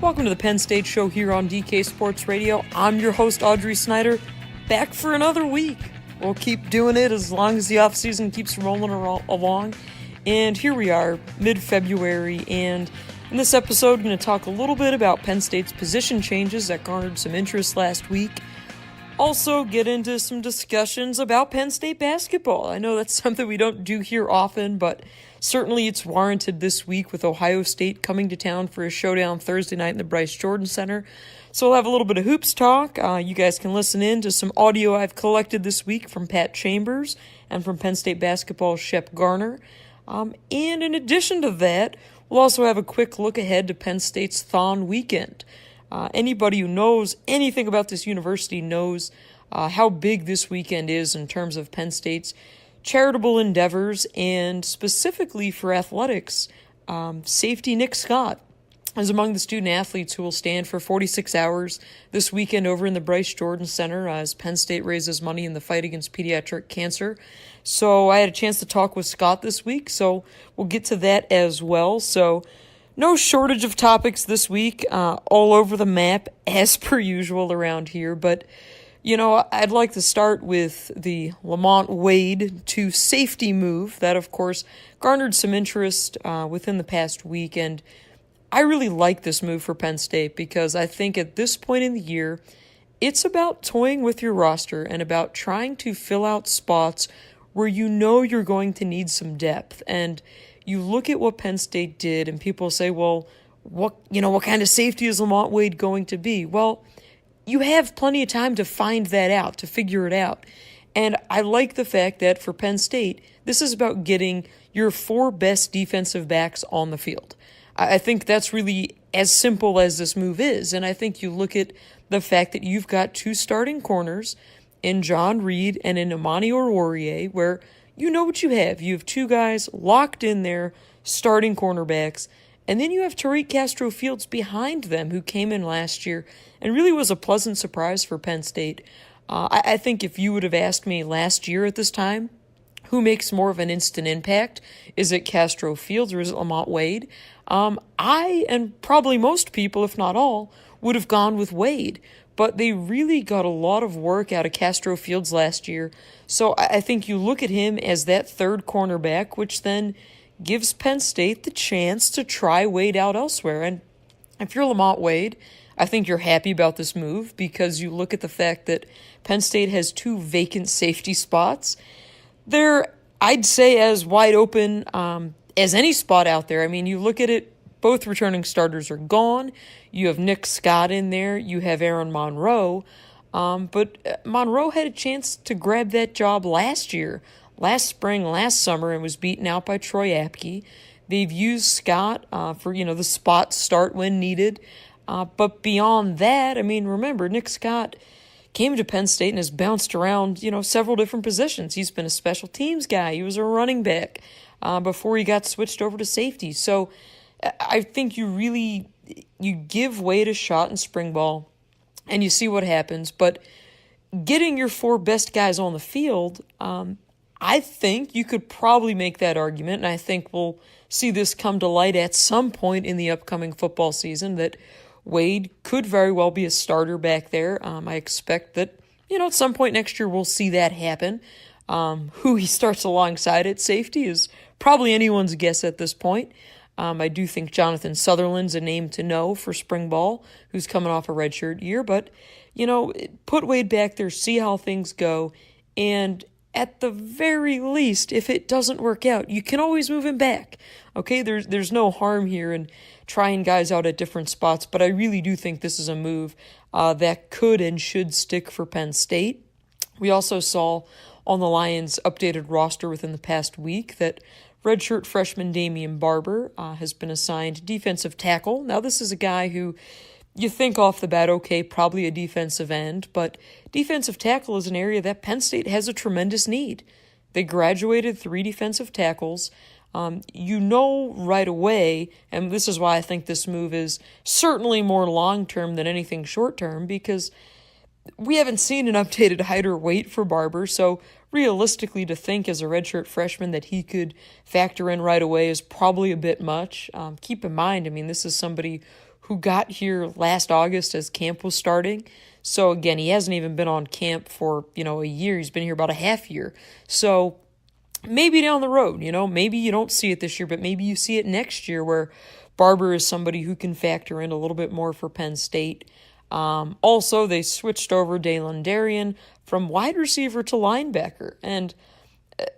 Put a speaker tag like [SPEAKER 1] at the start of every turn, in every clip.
[SPEAKER 1] Welcome to the Penn State Show here on DK Sports Radio. I'm your host, Audrey Snyder, back for another week. We'll keep doing it as long as the offseason keeps rolling along. And here we are, mid-February, and in this episode, we're going to talk a little bit about Penn State's position changes that garnered some interest last week. Also, get into some discussions about Penn State basketball. I know that's something we don't do here often, but certainly it's warranted this week with Ohio State coming to town for a showdown Thursday night in the Bryce Jordan Center. So we'll have a little bit of hoops talk. You guys can listen in to some audio I've collected this week from Pat Chambers and from Penn State basketball Shep Garner. And in addition to that, we'll also have a quick look ahead to Penn State's Thon weekend. Anybody who knows anything about this university knows how big this weekend is in terms of Penn State's charitable endeavors, and specifically for athletics, safety Nick Scott is among the student athletes who will stand for 46 hours this weekend over in the Bryce Jordan Center as Penn State raises money in the fight against pediatric cancer. So I had a chance to talk with Scott this week, so we'll get to that as well. So no shortage of topics this week, all over the map, as per usual around here. But, you know, I'd like to start with the Lamont Wade to safety move that, of course, garnered some interest within the past week. And I really like this move for Penn State because I think at this point in the year, it's about toying with your roster and about trying to fill out spots where you know you're going to need some depth. And you look at what Penn State did, and people say, well, what kind of safety is Lamont Wade going to be? Well, you have plenty of time to find that out, to figure it out. And I like the fact that for Penn State, this is about getting your four best defensive backs on the field. I think that's really as simple as this move is. And I think you look at the fact that you've got two starting corners in John Reed and in Imani Oruwariye, where you know what you have. You have two guys locked in there, starting cornerbacks, and then you have Tariq Castro-Fields behind them, who came in last year and really was a pleasant surprise for Penn State. I think if you would have asked me last year at this time, who makes more of an instant impact? Is it Castro-Fields or is it Lamont Wade? I, and probably most people, if not all, would have gone with Wade. But they really got a lot of work out of Castro-Fields last year. So I think you look at him as that third cornerback, which then gives Penn State the chance to try Wade out elsewhere. And if you're Lamont Wade, I think you're happy about this move because you look at the fact that Penn State has two vacant safety spots. They're, I'd say, as wide open as any spot out there. I mean, you look at it, both returning starters are gone. You have Nick Scott in there. You have Aaron Monroe. But Monroe had a chance to grab that job last spring, last summer, and was beaten out by Troy Apke. They've used Scott for, the spot start when needed. But beyond that, I mean, remember, Nick Scott came to Penn State and has bounced around, several different positions. He's been a special teams guy. He was a running back before he got switched over to safety. So I think you give Wade a shot in spring ball and you see what happens. But getting your four best guys on the field, I think you could probably make that argument, and I think we'll see this come to light at some point in the upcoming football season, that Wade could very well be a starter back there. I expect that, at some point next year we'll see that happen. Who he starts alongside at safety is probably anyone's guess at this point. I do think Jonathan Sutherland's a name to know for spring ball, who's coming off a redshirt year. But, put Wade back there, see how things go. And at the very least, if it doesn't work out, you can always move him back. Okay, there's no harm here in trying guys out at different spots. But I really do think this is a move that could and should stick for Penn State. We also saw on the Lions' updated roster within the past week that redshirt freshman Damian Barber has been assigned defensive tackle. Now, this is a guy who you think off the bat, okay, probably a defensive end, but defensive tackle is an area that Penn State has a tremendous need. They graduated 3 defensive tackles. Right away, and this is why I think this move is certainly more long-term than anything short-term, because we haven't seen an updated height or weight for Barber, so realistically to think as a redshirt freshman that he could factor in right away is probably a bit much. Keep in mind, this is somebody who got here last August as camp was starting. So again, he hasn't even been on camp for, a year. He's been here about a half year. So maybe down the road, maybe you don't see it this year, but maybe you see it next year where Barber is somebody who can factor in a little bit more for Penn State. Also, they switched over Dalen Darien from wide receiver to linebacker. And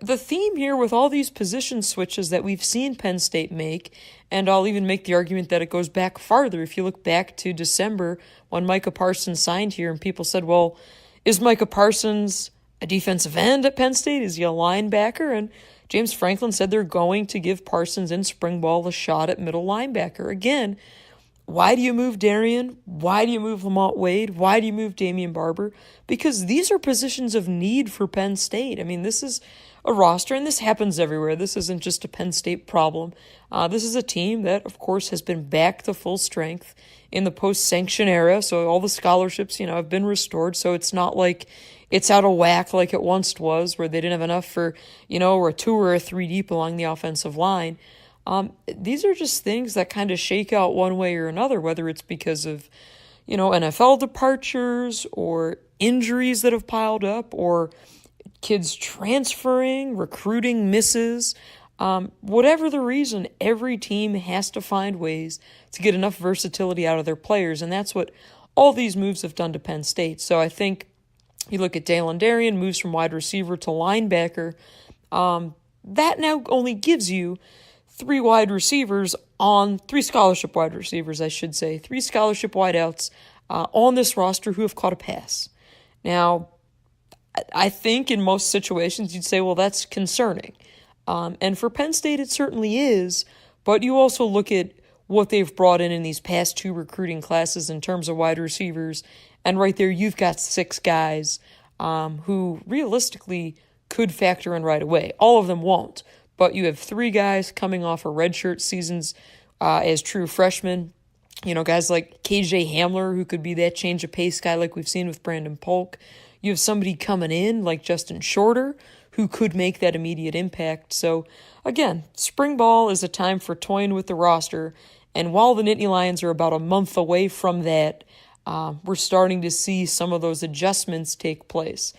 [SPEAKER 1] the theme here with all these position switches that we've seen Penn State make, and I'll even make the argument that it goes back farther. If you look back to December when Micah Parsons signed here and people said, well, is Micah Parsons a defensive end at Penn State? Is he a linebacker? And James Franklin said they're going to give Parsons in spring ball a shot at middle linebacker. Again, why do you move Darien? Why do you move Lamont Wade? Why do you move Damian Barber? Because these are positions of need for Penn State. I mean, this is a roster, and this happens everywhere. This isn't just a Penn State problem. This is a team that, of course, has been back to full strength in the post-sanction era, so all the scholarships, have been restored, so it's not like it's out of whack like it once was, where they didn't have enough for, or a 2 or a 3 deep along the offensive line. These are just things that kind of shake out one way or another, whether it's because of, NFL departures or injuries that have piled up or kids transferring, recruiting misses. Whatever the reason, every team has to find ways to get enough versatility out of their players, and that's what all these moves have done to Penn State. So I think you look at Dalen Darien, moves from wide receiver to linebacker. That now only gives you 3 scholarship wide receivers, I should say, 3 scholarship wideouts on this roster who have caught a pass. Now, I think in most situations you'd say, well, that's concerning. And for Penn State, it certainly is, but you also look at what they've brought in these past 2 recruiting classes in terms of wide receivers, and right there you've got 6 guys who realistically could factor in right away. All of them won't. But you have 3 guys coming off of redshirt seasons as true freshmen. Guys like KJ Hamler, who could be that change of pace guy like we've seen with Brandon Polk. You have somebody coming in like Justin Shorter, who could make that immediate impact. So, again, spring ball is a time for toying with the roster. And while the Nittany Lions are about a month away from that, we're starting to see some of those adjustments take place.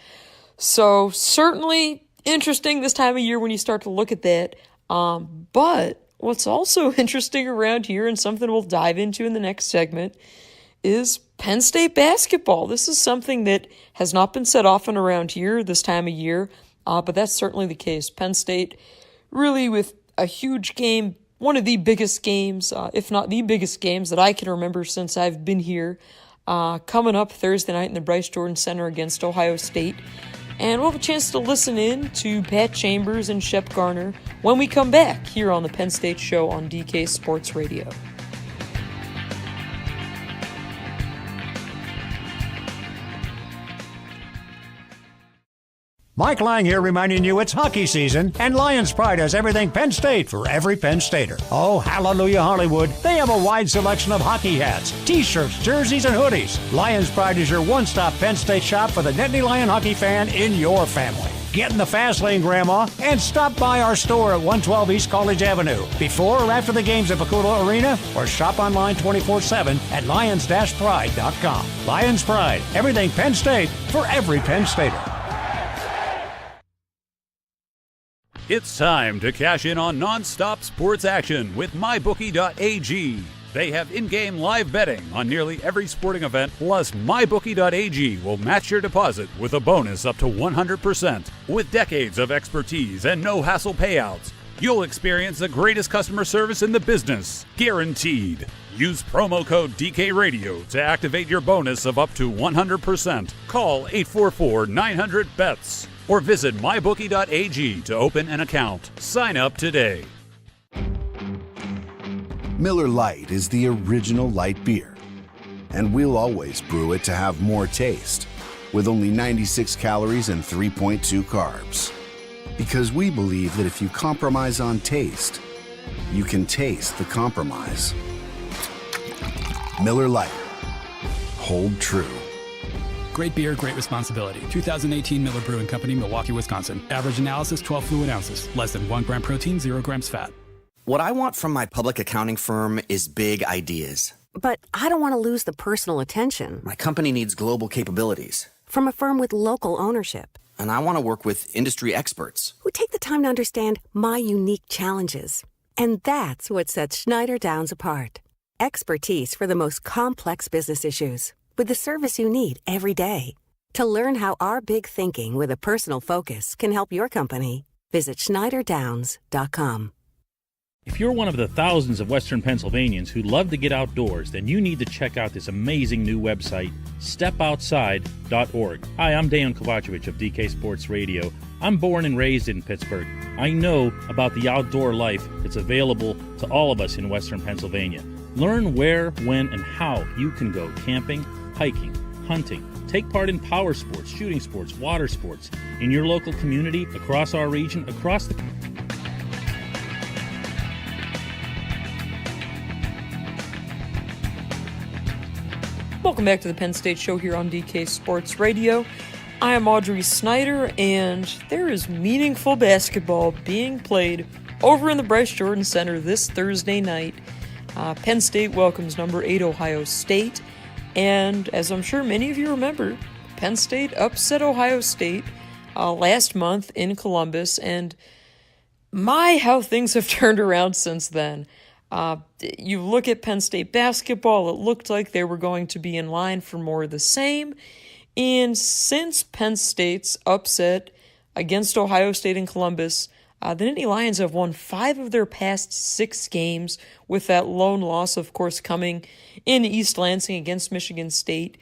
[SPEAKER 1] So, certainly interesting this time of year when you start to look at that. But what's also interesting around here, and something we'll dive into in the next segment, is Penn State basketball. This is something that has not been said often around here this time of year, but that's certainly the case. Penn State really with a huge game, one of the biggest games, if not the biggest games that I can remember since I've been here, coming up Thursday night in the Bryce Jordan Center against Ohio State. And we'll have a chance to listen in to Pat Chambers and Shep Garner when we come back here on the Penn State Show on DK Sports Radio.
[SPEAKER 2] Mike Lang here reminding you it's hockey season, and Lions Pride has everything Penn State for every Penn Stater. Oh, hallelujah, Hollywood. They have a wide selection of hockey hats, t-shirts, jerseys, and hoodies. Lions Pride is your one-stop Penn State shop for the Nittany Lion hockey fan in your family. Get in the fast lane, Grandma, and stop by our store at 112 East College Avenue before or after the games at Bakula Arena, or shop online 24/7 at lions-pride.com. Lions Pride, everything Penn State for every Penn Stater.
[SPEAKER 3] It's time to cash in on non-stop sports action with MyBookie.ag. They have in-game live betting on nearly every sporting event, plus MyBookie.ag will match your deposit with a bonus up to 100%. With decades of expertise and no-hassle payouts, you'll experience the greatest customer service in the business, guaranteed. Use promo code DKRadio to activate your bonus of up to 100%. Call 844-900-BETS. Or visit mybookie.ag to open an account. Sign up today.
[SPEAKER 4] Miller Lite is the original light beer, and we'll always brew it to have more taste, with only 96 calories and 3.2 carbs. Because we believe that if you compromise on taste, you can taste the compromise. Miller Lite. Hold true.
[SPEAKER 5] Great beer, great responsibility. 2018 Miller Brewing Company, Milwaukee, Wisconsin. Average analysis, 12 fluid ounces. Less than 1 gram protein, 0 grams fat.
[SPEAKER 6] What I want from my public accounting firm is big ideas. But I don't want to lose the personal attention.
[SPEAKER 7] My company needs global capabilities.
[SPEAKER 6] From a firm with local ownership.
[SPEAKER 7] And I want to work with industry experts.
[SPEAKER 6] Who take the time to understand my unique challenges. And that's what sets Snyder Downs apart. Expertise for the most complex business issues. With the service you need every day. To learn how our big thinking with a personal focus can help your company, visit SnyderDowns.com.
[SPEAKER 8] If you're one of the thousands of Western Pennsylvanians who love to get outdoors, then you need to check out this amazing new website, stepoutside.org. Hi, I'm Dan Kovacevic of DK Sports Radio. I'm born and raised in Pittsburgh. I know about the outdoor life that's available to all of us in Western Pennsylvania. Learn where, when, and how you can go camping, hiking, hunting, take part in power sports, shooting sports, water sports, in your local community, across our region, across the country.
[SPEAKER 1] Welcome back to the Penn State Show here on DK Sports Radio. I am Audrey Snyder, and there is meaningful basketball being played over in the Bryce Jordan Center this Thursday night. Penn State welcomes number 8 Ohio State, and as I'm sure many of you remember, Penn State upset Ohio State last month in Columbus, and my, how things have turned around since then. You look at Penn State basketball, it looked like they were going to be in line for more of the same. And since Penn State's upset against Ohio State in Columbus, the Nittany Lions have won 5 of their past 6 games, with that lone loss, of course, coming in East Lansing against Michigan State.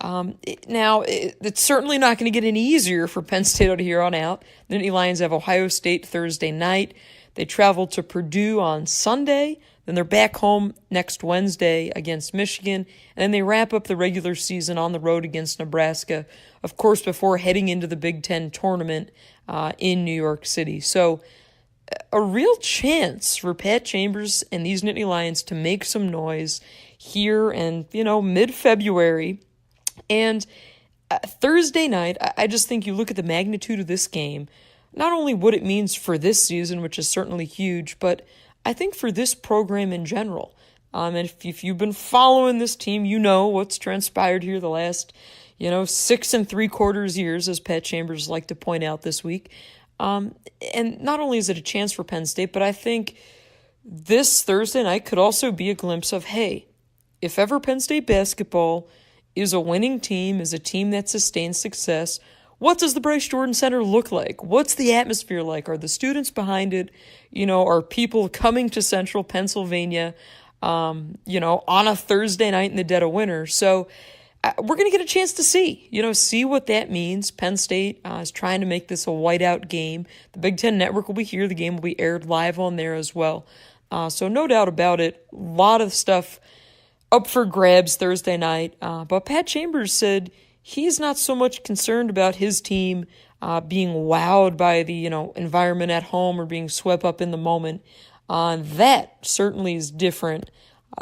[SPEAKER 1] Now, it's certainly not going to get any easier for Penn State out of here on out. The Nittany Lions have Ohio State Thursday night. They travel to Purdue on Sunday. Then they're back home next Wednesday against Michigan. And then they wrap up the regular season on the road against Nebraska, of course, before heading into the Big Ten tournament in New York City. So a real chance for Pat Chambers and these Nittany Lions to make some noise here and, mid-February. And Thursday night, I just think you look at the magnitude of this game, not only what it means for this season, which is certainly huge, but I think for this program in general. And if you've been following this team, you know what's transpired here the last, 6 3/4 years, as Pat Chambers like to point out this week. And not only is it a chance for Penn State, but I think this Thursday night could also be a glimpse of, hey, if ever Penn State basketball is a winning team, is a team that sustains success, what does the Bryce Jordan Center look like? What's the atmosphere like? Are the students behind it? Are people coming to Central Pennsylvania, on a Thursday night in the dead of winter? So we're going to get a chance to see what that means. Penn State is trying to make this a whiteout game. The Big Ten Network will be here. The game will be aired live on there as well. So no doubt about it, a lot of stuff up for grabs Thursday night. But Pat Chambers said he's not so much concerned about his team being wowed by the environment at home or being swept up in the moment. That certainly is different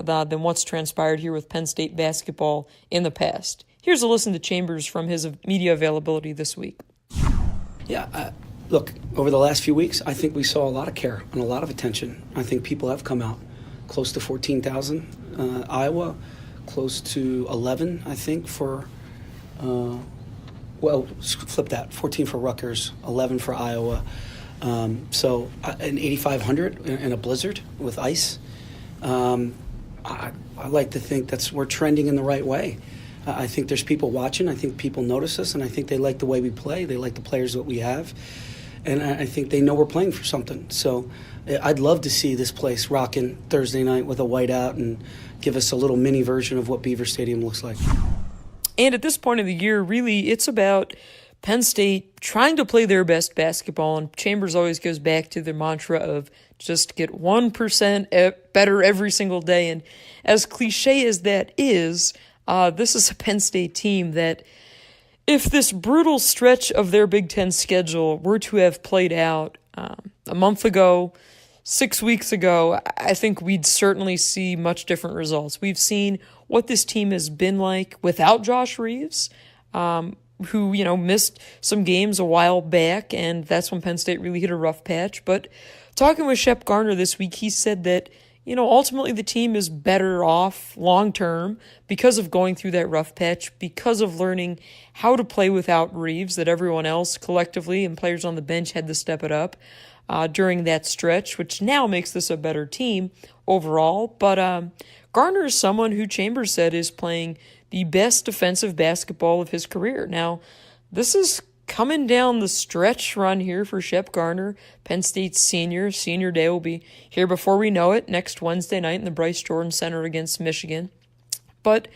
[SPEAKER 1] than what's transpired here with Penn State basketball in the past. Here's a listen to Chambers from his media availability this week.
[SPEAKER 9] Yeah, look, over the last few weeks, I think we saw a lot of care and a lot of attention. I think people have come out, close to 14,000. Iowa, close to 11, I think, for... flip that. 14 for Rutgers, 11 for Iowa. So an 8,500 in a blizzard with ice. I like to think we're trending in the right way. I think there's people watching. I think people notice us, and I think they like the way we play. They like the players that we have. And I think they know we're playing for something. So I'd love to see this place rocking Thursday night with a whiteout and give us a little mini version of what Beaver Stadium looks like.
[SPEAKER 1] And at this point of the year, really, it's about Penn State trying to play their best basketball. And Chambers always goes back to the mantra of just get 1% better every single day. And as cliche as that is, this is a Penn State team that, if this brutal stretch of their Big Ten schedule were to have played out a month ago, 6 weeks ago, I think we'd certainly see much different results. We've seen what this team has been like without Josh Reeves, who, missed some games a while back, and that's when Penn State really hit a rough patch. But talking with Shep Garner this week, he said that ultimately the team is better off long term because of going through that rough patch, because of learning how to play without Reeves, that everyone else collectively and players on the bench had to step it up during that stretch, which now makes this a better team overall. But Garner is someone who Chambers said is playing the best defensive basketball of his career. Now, this is coming down the stretch run here for Shep Garner, Penn State's senior. Senior day will be here before we know it, next Wednesday night in the Bryce Jordan Center against Michigan. But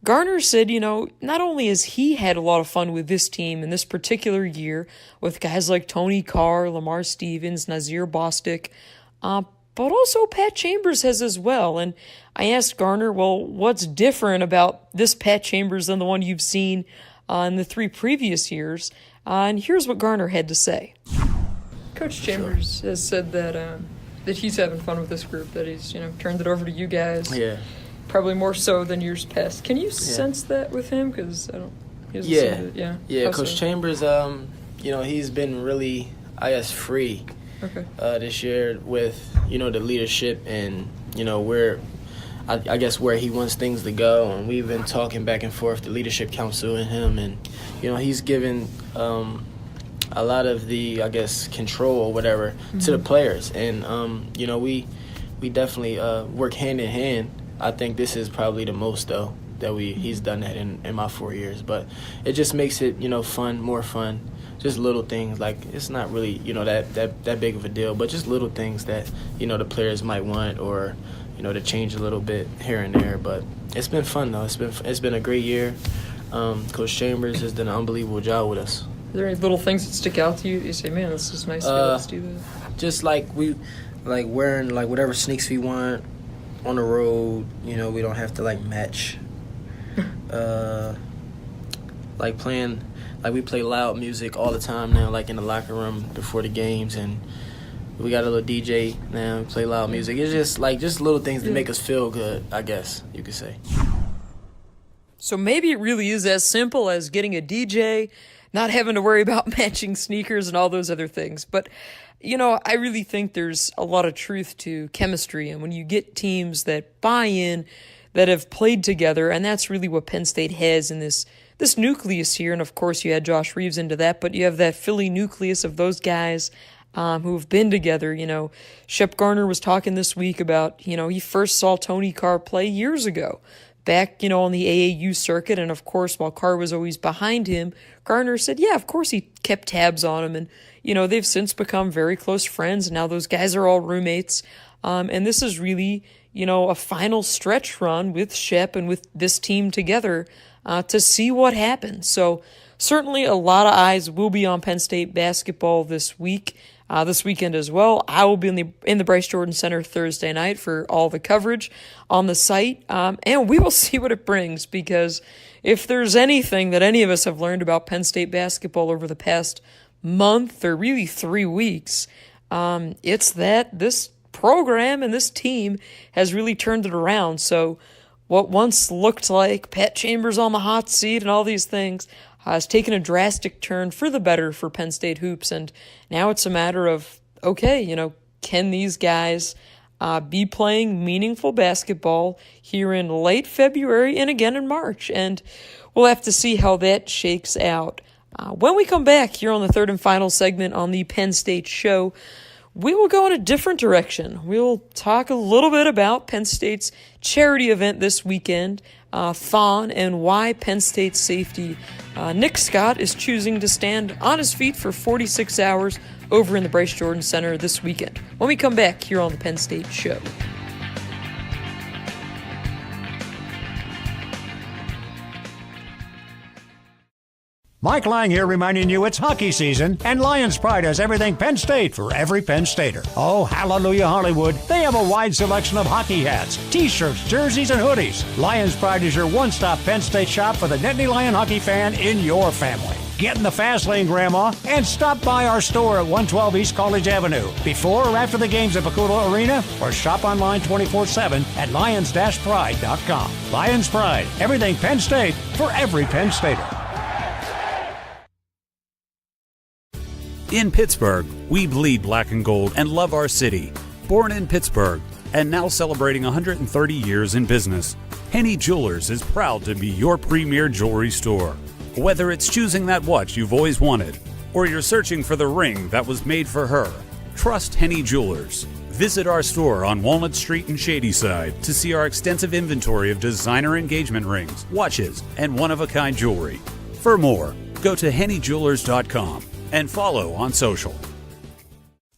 [SPEAKER 1] Garner said, not only has he had a lot of fun with this team in this particular year with guys like Tony Carr, Lamar Stevens, Nazir Bostic, but also Pat Chambers has as well. And I asked Garner, well, what's different about this Pat Chambers than the one you've seen in the 3 previous years? And here's what Garner had to say. Coach Chambers has said that he's having fun with this group, that he's turned it over to you guys.
[SPEAKER 10] Yeah.
[SPEAKER 1] Probably more so than years past. Can you sense that with him? Because I don't.
[SPEAKER 10] Yeah. Coach Chambers, he's been really, free.
[SPEAKER 1] Okay.
[SPEAKER 10] This year with the leadership and where where he wants things to go, and we've been talking back and forth, the leadership council and him, and he's given a lot of the control or whatever to the players, and we definitely work hand in hand. I think this is probably the most though that he's done that in my 4 years, but it just makes it fun, more fun. Just little things, like it's not really that big of a deal, but just little things that the players might want or to change a little bit here and there. But it's been fun though. It's been a great year. Coach Chambers has done an unbelievable job with us.
[SPEAKER 1] Are there any little things that stick out to you? You say, man, this is nice to be able to do that.
[SPEAKER 10] Just we wearing whatever sneaks we want on the road. We don't have to match. Playing. We play loud music all the time now, in the locker room before the games, and we got a little DJ now. We play loud music. It's just little things that make us feel good, I guess you could say.
[SPEAKER 1] So maybe it really is as simple as getting a DJ, not having to worry about matching sneakers and all those other things. But, I really think there's a lot of truth to chemistry, and when you get teams that buy in, that have played together, and that's really what Penn State has in this nucleus here. And of course you had Josh Reeves into that, but you have that Philly nucleus of those guys who have been together. Shep Garner was talking this week about, he first saw Tony Carr play years ago, back, on the AAU circuit. And of course, while Carr was always behind him, Garner said, yeah, of course he kept tabs on him. And, they've since become very close friends. And now those guys are all roommates. And this is really, a final stretch run with Shep and with this team together to see what happens. So certainly a lot of eyes will be on Penn State basketball this weekend as well. I will be in the Bryce Jordan Center Thursday night for all the coverage on the site, and we will see what it brings, because if there's anything that any of us have learned about Penn State basketball over the past month or really 3 weeks, it's that this program and this team has really turned it around. So what once looked like Pat Chambers on the hot seat and all these things has taken a drastic turn for the better for Penn State hoops. And now it's a matter of, okay, can these guys be playing meaningful basketball here in late February and again in March? And we'll have to see how that shakes out. When we come back here on the third and final segment on the Penn State Show, we will go in a different direction. We'll talk a little bit about Penn State's charity event this weekend, Thon, and why Penn State safety Nick Scott is choosing to stand on his feet for 46 hours over in the Bryce Jordan Center this weekend. When we come back here on the Penn State Show.
[SPEAKER 2] Mike Lang here reminding you it's hockey season, and Lions Pride has everything Penn State for every Penn Stater. Oh, hallelujah, Hollywood. They have a wide selection of hockey hats, t-shirts, jerseys, and hoodies. Lions Pride is your one-stop Penn State shop for the Nittany Lion hockey fan in your family. Get in the fast lane, Grandma, and stop by our store at 112 East College Avenue before or after the games at Bakuto Arena, or shop online 24/7 at lions-pride.com. Lions Pride, everything Penn State for every Penn Stater.
[SPEAKER 3] In Pittsburgh, we bleed black and gold and love our city. Born in Pittsburgh, and now celebrating 130 years in business. Henny Jewelers is proud to be your premier jewelry store. Whether it's choosing that watch you've always wanted, or you're searching for the ring that was made for her, trust Henny Jewelers. Visit our store on Walnut Street in Shadyside to see our extensive inventory of designer engagement rings, watches, and one-of-a-kind jewelry. For more, go to hennyjewelers.com and follow on social.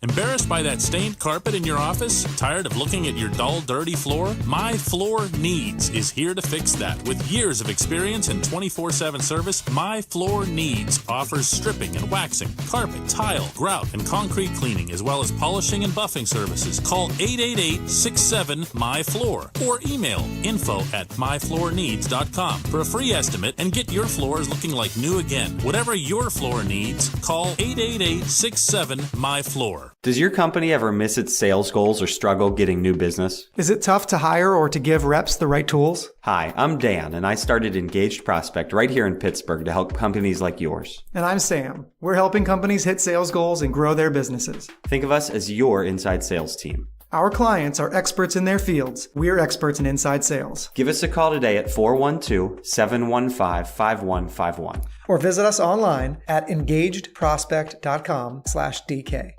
[SPEAKER 11] Embarrassed by that stained carpet in your office? Tired of looking at your dull, dirty floor? My Floor Needs is here to fix that. With years of experience and 24/7 service, My Floor Needs offers stripping and waxing, carpet, tile, grout, and concrete cleaning, as well as polishing and buffing services. Call 888-67-MY-FLOOR or email info@myfloorneeds.com for a free estimate and get your floors looking like new again. Whatever your floor needs, call 888-67-MY-FLOOR.
[SPEAKER 12] Does your company ever miss its sales goals or struggle getting new business?
[SPEAKER 13] Is it tough to hire or to give reps the right tools?
[SPEAKER 12] Hi, I'm Dan, and I started Engaged Prospect right here in Pittsburgh to help companies like yours.
[SPEAKER 13] And I'm Sam. We're helping companies hit sales goals and grow their businesses.
[SPEAKER 12] Think of us as your inside sales team.
[SPEAKER 13] Our clients are experts in their fields. We're experts in inside sales.
[SPEAKER 12] Give us a call today at 412-715-5151.
[SPEAKER 13] Or visit us online at engagedprospect.com/DK.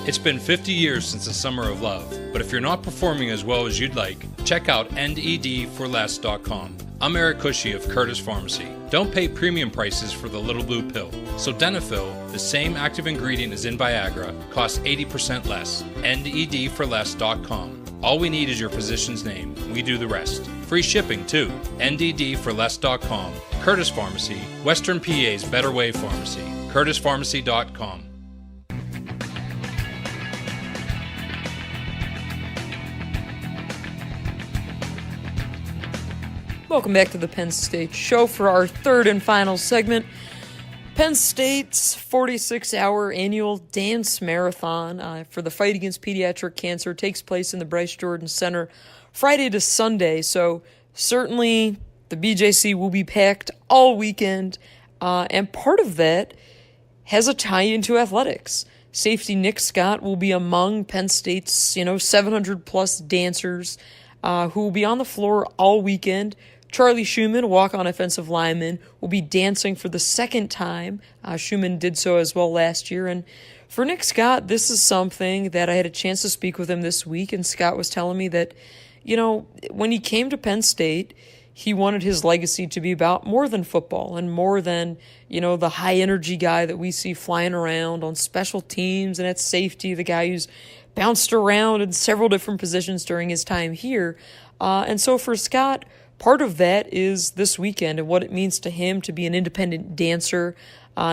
[SPEAKER 14] It's been 50 years since the Summer of Love, but if you're not performing as well as you'd like, check out NEDforless.com. I'm Eric Cushy of Curtis Pharmacy. Don't pay premium prices for the little blue pill. So Denafil, the same active ingredient as in Viagra, costs 80% less. NEDforless.com. All we need is your physician's name. We do the rest. Free shipping, too. NDDforless.com. Curtis Pharmacy, Western PA's Better Way Pharmacy. CurtisPharmacy.com.
[SPEAKER 1] Welcome back to the Penn State Show for our third and final segment. Penn State's 46-hour annual dance marathon for the fight against pediatric cancer takes place in the Bryce Jordan Center Friday to Sunday. So certainly the BJC will be packed all weekend, and part of that has a tie into athletics. Safety Nick Scott will be among Penn State's 700-plus dancers who will be on the floor all weekend. Charlie Schumann, walk-on offensive lineman, will be dancing for the second time. Schumann did so as well last year. And for Nick Scott, this is something that I had a chance to speak with him this week, and Scott was telling me that, when he came to Penn State, he wanted his legacy to be about more than football and more than, the high-energy guy that we see flying around on special teams and at safety, the guy who's bounced around in several different positions during his time here. And so for Scott, part of that is this weekend and what it means to him to be an independent dancer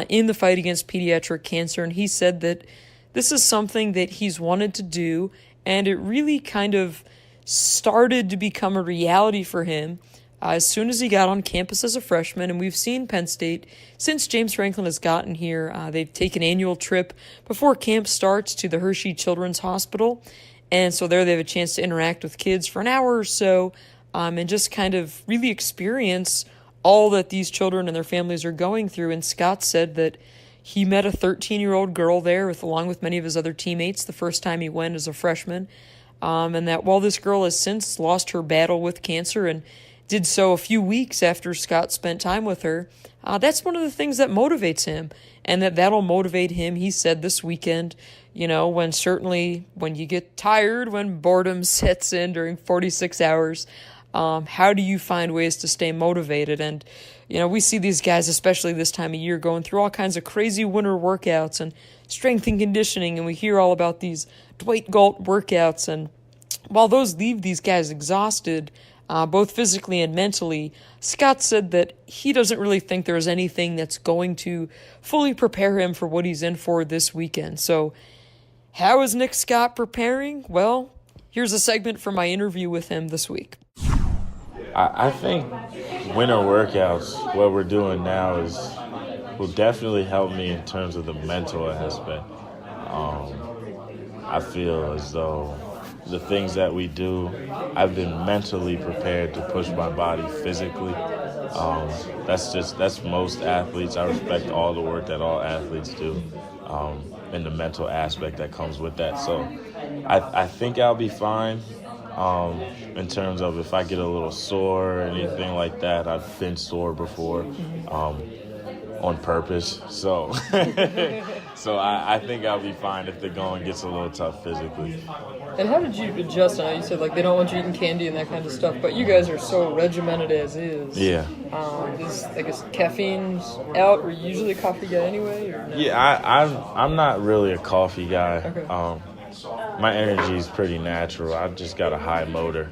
[SPEAKER 1] in the fight against pediatric cancer. And he said that this is something that he's wanted to do, and it really kind of started to become a reality for him as soon as he got on campus as a freshman. And we've seen Penn State, since James Franklin has gotten here, they've taken an annual trip before camp starts to the Hershey Children's Hospital. And so there they have a chance to interact with kids for an hour or so, and just kind of really experience all that these children and their families are going through. And Scott said that he met a 13-year-old girl there along with many of his other teammates the first time he went as a freshman, and that while this girl has since lost her battle with cancer and did so a few weeks after Scott spent time with her, that's one of the things that motivates him, and that'll motivate him, he said, this weekend, when you get tired, when boredom sets in during 46 hours, how do you find ways to stay motivated? And, we see these guys, especially this time of year, going through all kinds of crazy winter workouts and strength and conditioning, and we hear all about these Dwight Galt workouts. And while those leave these guys exhausted, both physically and mentally, Scott said that he doesn't really think there's anything that's going to fully prepare him for what he's in for this weekend. So how is Nick Scott preparing? Well, here's a segment from my interview with him this week.
[SPEAKER 15] I think winter workouts, what we're doing now, will definitely help me in terms of the mental aspect. I feel as though the things that we do, I've been mentally prepared to push my body physically. That's most athletes. I respect all the work that all athletes do. and the mental aspect that comes with that. So I think I'll be fine. In terms of if I get a little sore or anything like that, I've been sore before on purpose. So so I think I'll be fine if the going gets a little tough physically.
[SPEAKER 1] And how did you adjust? I know you said like they don't want you eating candy and that kind of stuff, but you guys are so regimented as is.
[SPEAKER 15] Yeah.
[SPEAKER 1] Is I guess caffeine's out? Were you usually a coffee guy anyway? Or no?
[SPEAKER 15] Yeah, I'm not really a coffee guy.
[SPEAKER 1] Okay.
[SPEAKER 15] My energy is pretty natural. I've just got a high motor.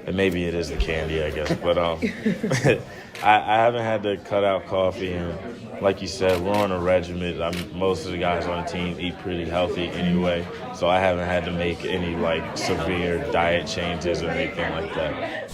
[SPEAKER 15] And maybe it is the candy, I guess. But I haven't had to cut out coffee. And like you said, we're on a regimen. Most of the guys on the team eat pretty healthy anyway. So I haven't had to make any like severe diet changes or anything like that.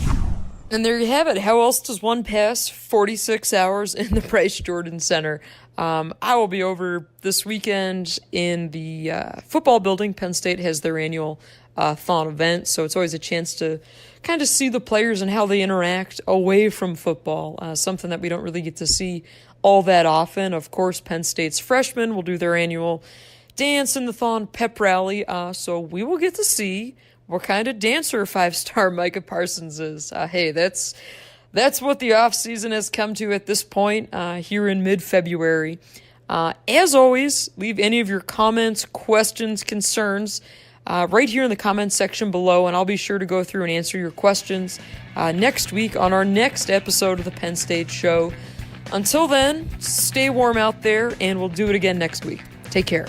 [SPEAKER 1] And there you have it. How else does one pass 46 hours in the Bryce Jordan Center? I will be over this weekend in the football building. Penn State has their annual thon event, so it's always a chance to kind of see the players and how they interact away from football, something that we don't really get to see all that often. Of course, Penn State's freshmen will do their annual dance in the thon pep rally, so we will get to see what kind of dancer 5-star Micah Parsons is. Hey, that's what the offseason has come to at this point here in mid-February. As always, leave any of your comments, questions, concerns right here in the comments section below, and I'll be sure to go through and answer your questions next week on our next episode of the Penn State Show. Until then, stay warm out there, and we'll do it again next week. Take care.